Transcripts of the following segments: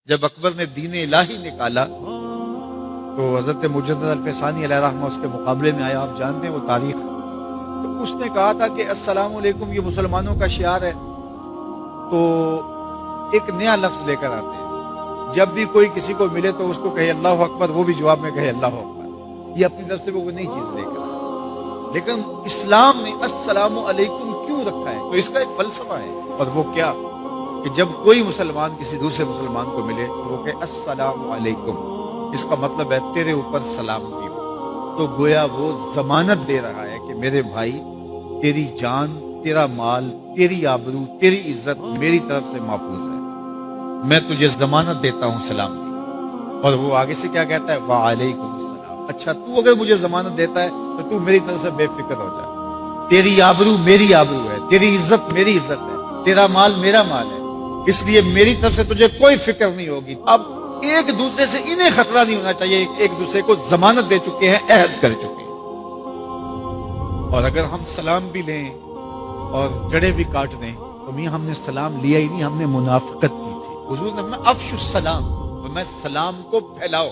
جب اکبر نے دین الہی نکالا تو حضرت مجدد الفسانی علیہ رحمہ اس کے مقابلے میں آیا. آپ جانتے ہیں وہ تاریخ. تو اس نے کہا تھا کہ السلام علیکم یہ مسلمانوں کا شعار ہے. تو ایک نیا لفظ لے کر آتے ہیں. جب بھی کوئی کسی کو ملے تو اس کو کہے اللہ اکبر, وہ بھی جواب میں کہے اللہ اکبر. یہ اپنی طرف سے وہ نئی چیز لے کر آئے. لیکن اسلام نے السلام علیکم کیوں رکھا ہے؟ تو اس کا ایک فلسفہ ہے. اور وہ کیا کہ جب کوئی مسلمان کسی دوسرے مسلمان کو ملے تو وہ کہے السلام علیکم. اس کا مطلب ہے تیرے اوپر سلامتی ہو. تو گویا وہ ضمانت دے رہا ہے کہ میرے بھائی تیری جان, تیرا مال, تیری آبرو, تیری عزت میری طرف سے محفوظ ہے. میں تجھے ضمانت دیتا ہوں سلام کی. اور وہ آگے سے کیا کہتا ہے وعلیکم السلام. اچھا تو اگر مجھے ضمانت دیتا ہے تو تو میری طرف سے بے فکر ہو جا. تیری آبرو میری آبرو ہے, تیری عزت میری عزت ہے, تیرا مال میرا مال ہے, اس لیے میری طرف سے تجھے کوئی فکر نہیں ہوگی. اب ایک دوسرے سے انہیں خطرہ نہیں ہونا چاہیے. ایک دوسرے کو ضمانت دے چکے ہیں, عہد کر چکے ہیں. اور اگر ہم سلام بھی لیں اور جڑے بھی کاٹ دیں تو میاں ہم نے سلام لیا ہی نہیں, ہم نے منافقت کی تھی. حضور نے فرمایا افش السلام, میں سلام کو پھیلاؤ.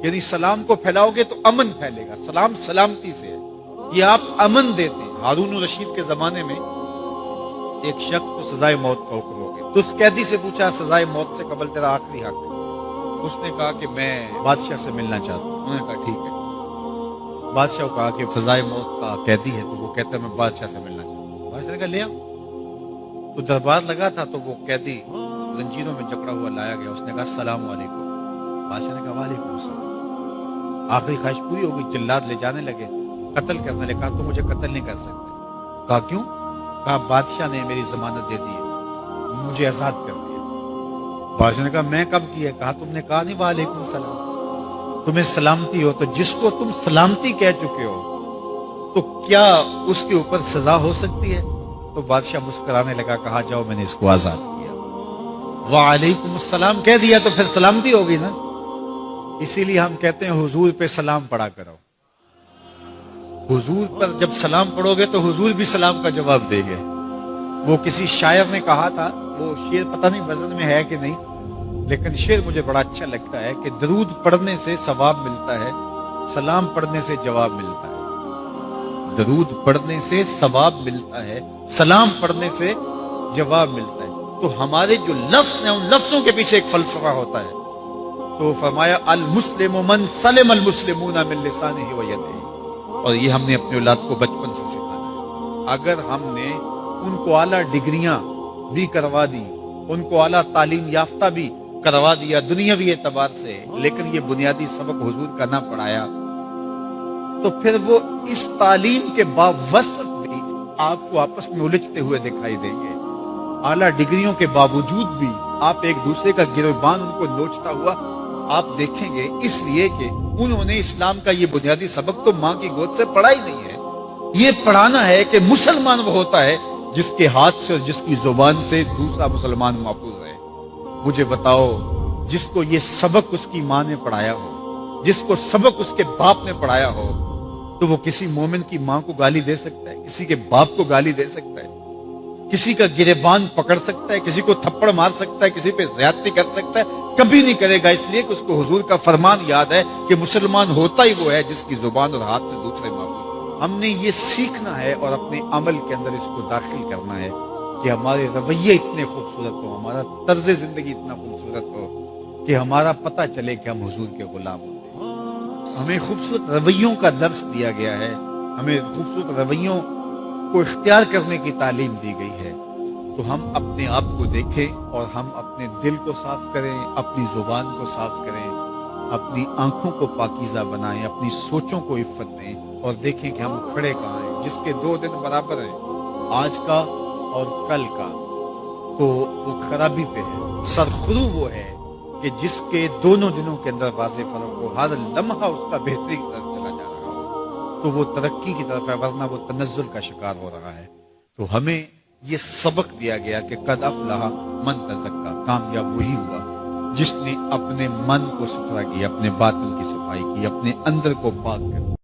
یعنی سلام کو پھیلاؤ گے تو امن پھیلے گا. سلام سلامتی سے ہے, یہ آپ امن دیتے ہیں. ہارون الرشید کے زمانے میں ایک شخص کو سزائے موت کا حکم ہو گیا. تو اس قیدی سے پوچھا سزائے موت سے قبل تیرا آخری حق ہے. اس نے کہا کہ میں بادشاہ سے ملنا چاہتا ہوں. انہوں نے کہا ٹھیک ہے. بادشاہ کو کہا کہ سزائے موت کا قیدی ہے. تو وہ کہتا ہے میں بادشاہ سے ملنا چاہتا ہوں. بادشاہ نے کہا لے آؤ. تو دربار لگا تھا تو وہ قیدی زنجیروں میں جکڑا ہوا لایا گیا. اس نے کہا السلام علیکم. بادشاہ نے کہا وعلیکم السلام. آخری خواہش پوری ہو گئی. جلاد لے جانے لگے, قتل کرنے لگے. کہا تو مجھے قتل نہیں کر سکتے. کہا کیوں؟ کہا بادشاہ نے میری ضمانت دے دی ہے, مجھے آزاد کر دیا. بادشاہ نے کہا میں کب کیا؟ کہا تم نے کہا نہیں وعلیکم السلام, تمہیں سلامتی ہو. تو جس کو تم سلامتی کہہ چکے ہو تو کیا اس کے اوپر سزا ہو سکتی ہے؟ تو بادشاہ مسکرانے لگا. کہا جاؤ میں نے اس کو آزاد کیا. وعلیکم السلام کہہ دیا تو پھر سلامتی ہوگی نا. اسی لیے ہم کہتے ہیں حضور پہ سلام پڑھا کرو. حضور پر جب سلام پڑھو گے تو حضور بھی سلام کا جواب دیں گے. وہ کسی شاعر نے کہا تھا, وہ شعر پتہ نہیں وزن میں ہے کہ نہیں, لیکن شعر مجھے بڑا اچھا لگتا ہے کہ درود پڑھنے سے ثواب ملتا ہے, سلام پڑھنے سے جواب ملتا ہے. درود پڑھنے سے ثواب ملتا ہے, سلام پڑھنے سے جواب ملتا ہے. تو ہمارے جو لفظ ہیں ان لفظوں کے پیچھے ایک فلسفہ ہوتا ہے. تو فرمایا المسلم من سلم المسلمون من لسانہ و یدہ. اور یہ ہم نے اپنے اولاد کو بچپن سے سکھانا ہے. اگر ہم نے ان کو اعلیٰ ڈگریاں بھی کروا دی, ان کو اعلیٰ تعلیم یافتہ بھی کروا دیا دنیاوی اعتبار سے, لیکن یہ بنیادی سبق حضور کا نہ پڑھایا, تو پھر وہ اس تعلیم کے باوصف بھی آپ کو آپس میں الجھتے ہوئے دکھائی دیں گے. اعلیٰ ڈگریوں کے باوجود بھی آپ ایک دوسرے کا گریبان ان کو نوچتا ہوا آپ دیکھیں گے, اس لیے کہ انہوں نے اسلام کا یہ بنیادی سبق تو ماں کی گود سے پڑھا ہی نہیں ہے. یہ پڑھانا ہے کہ مسلمان وہ ہوتا ہے جس کے ہاتھ سے اور جس کی زبان سے دوسرا مسلمان محفوظ ہے. مجھے بتاؤ, جس کو یہ سبق اس کی ماں نے پڑھایا ہو, جس کو سبق اس کے باپ نے پڑھایا ہو, تو وہ کسی مومن کی ماں کو گالی دے سکتا ہے, کسی کے باپ کو گالی دے سکتا ہے, کسی کا گریبان پکڑ سکتا ہے, کسی کو تھپڑ مار سکتا ہے, کسی پہ زیادتی کر سکتا ہے؟ کبھی نہیں کرے گا. اس لیے کہ اس کو حضور کا فرمان یاد ہے کہ مسلمان ہوتا ہی وہ ہے جس کی زبان اور ہاتھ سے دوسرے محفوظ. ہم نے یہ سیکھنا ہے اور اپنے عمل کے اندر اس کو داخل کرنا ہے کہ ہمارے رویے اتنے خوبصورت ہو, ہمارا طرز زندگی اتنا خوبصورت ہو کہ ہمارا پتہ چلے کہ ہم حضور کے غلام ہوتے ہیں. ہمیں خوبصورت رویوں کا درس دیا گیا ہے, ہمیں خوبصورت رویوں کو اختیار کرنے کی تعلیم دی گئی ہے. تو ہم اپنے آپ کو دیکھیں اور ہم اپنے دل کو صاف کریں, اپنی زبان کو صاف کریں, اپنی آنکھوں کو پاکیزہ بنائیں, اپنی سوچوں کو عفت دیں اور دیکھیں کہ ہم کھڑے کہاں ہیں. جس کے 2 دن برابر ہیں, آج کا اور کل کا, تو وہ خرابی پہ ہے. سرخرو وہ ہے کہ جس کے دونوں دنوں کے اندر واضح فرق ہو, ہر لمحہ اس کا بہتری کی طرف چلا جا رہا ہو, تو وہ ترقی کی طرف ہے, ورنہ وہ تنزل کا شکار ہو رہا ہے. تو ہمیں یہ سبق دیا گیا کہ قد افلح من تزکا, کامیاب وہی ہوا جس نے اپنے من کو ستھرا کیا, اپنے باطن کی صفائی کی, اپنے اندر کو پاک کر